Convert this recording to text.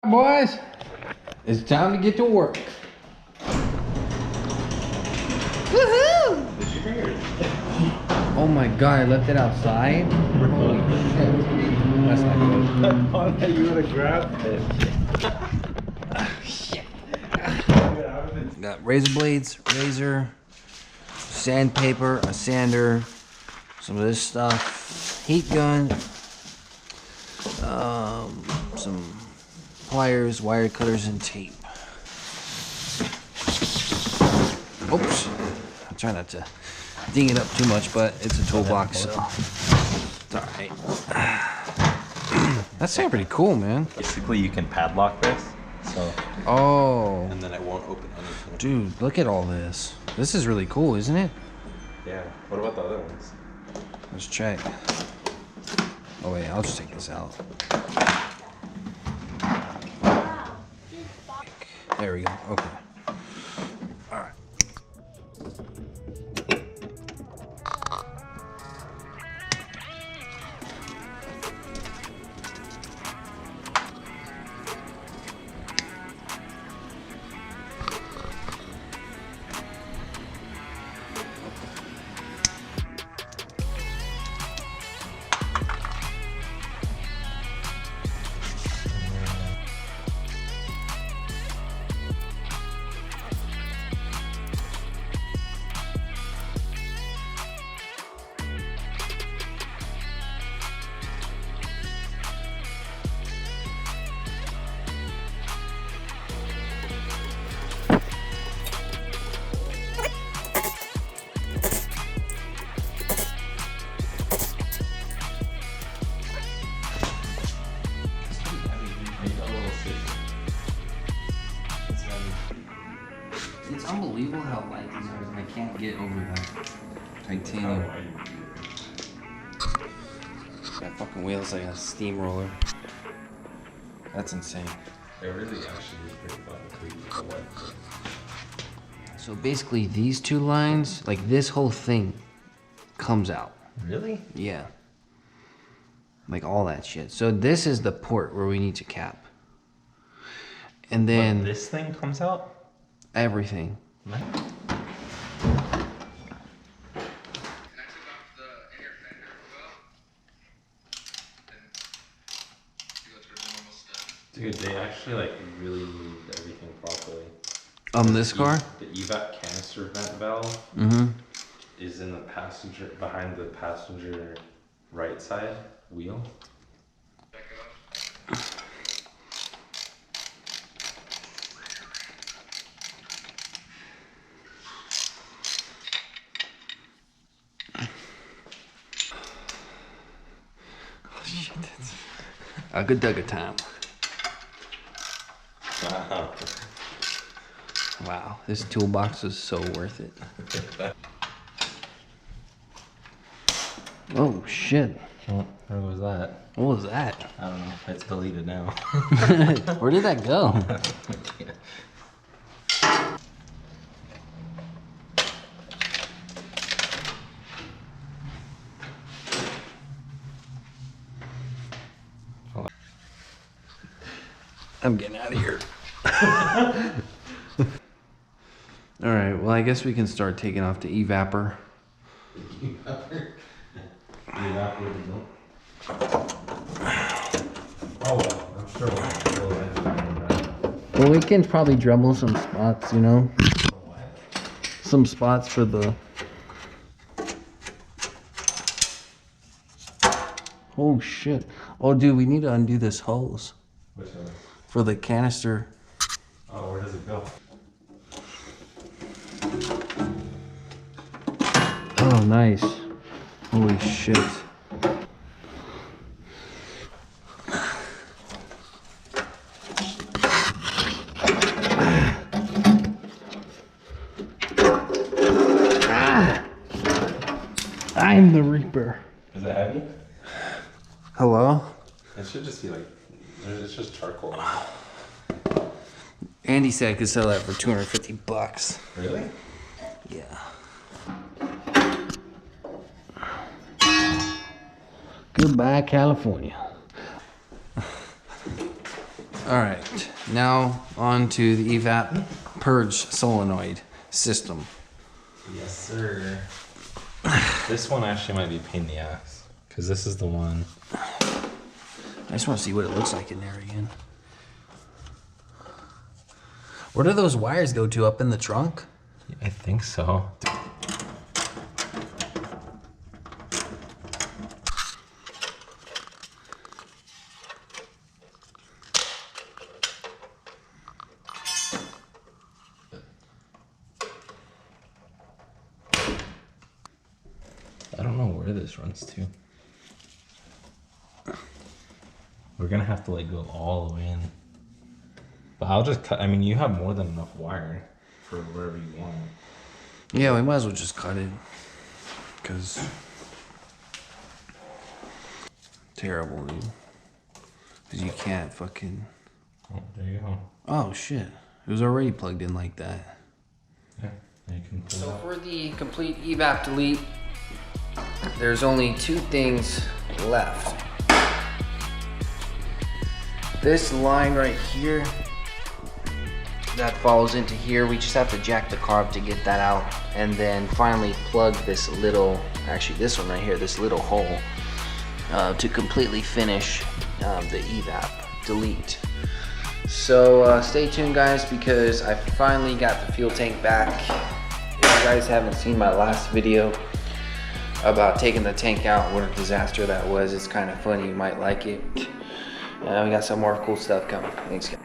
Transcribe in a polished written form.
Boys, it's time to get to work. Woohoo! Did you bring it? Oh my god, I left it outside. Holy shit. That's not good. I thought that you would have grabbed it. Shit. Got razor blades, razor, sandpaper, a sander, some of this stuff, heat gun, some pliers, wire cutters, and tape. Oops. I'm trying not to ding it up too much, but it's a toolbox, so it's alright. That sounds pretty cool, man. Basically, you can padlock this, so. Oh. And then it won't open anything. Dude, look at all this. This is really cool, isn't it? Yeah. What about the other ones? Let's check. Oh wait, I'll just take this out. There we go. Okay. All right. It's unbelievable how light these are. I can't get over that titanium. That fucking wheel is like a steamroller. That's insane. It really actually is pretty fun. So basically these two lines, like this whole thing comes out. Really? Yeah. Like all that shit. So this is the port where we need to cap. And then What, this thing comes out? everything. Nice. Dude, they actually like really moved everything properly. This car? The Evap canister vent valve is in the passenger, behind the passenger right side wheel. A good dugga time. Wow. Wow, this toolbox is so worth it. Oh shit. What was that? What was that? I don't know. It's deleted now. Where did that go? I'm getting out of here. All right, well, I guess we can start taking off the evapor. Oh, well, I'm sure Well, we can probably Dremel some spots, you know? Some spots for the... Oh, shit. Oh, dude, we need to undo this hose. Which one? For the canister. Oh, where does it go? Oh, nice. Holy shit. I'm the Reaper. Is it heavy? Hello? It should just be like, it's just charcoal. Andy said I could sell that for 250 bucks. Really? Yeah. Goodbye, California. All right, now on to the Evap purge solenoid system. Yes, sir. This one actually might be a pain in the ass, because this is the one. I just want to see what it looks like in there again. Where do those wires go to, up in the trunk? I think so. I don't know where this runs to. We're gonna have to like go all the way in. But I'll just cut. I mean, you have more than enough wire for wherever you want. Yeah, we might as well just cut it. Because... terrible, dude. Because you can't fucking... Oh, there you go. Oh, shit. It was already plugged in like that. Yeah, you can pull So it out. for the complete evap delete, there's only two things left. This line right here that falls into here, we just have to jack the car up to get that out, and then finally plug this little, actually this one right here, this little hole to completely finish the evap delete. So stay tuned, guys, because I finally got the fuel tank back. If you guys haven't seen my last video about taking the tank out, what a disaster that was, it's kind of funny, you might like it. We got some more cool stuff coming. Thanks, guys.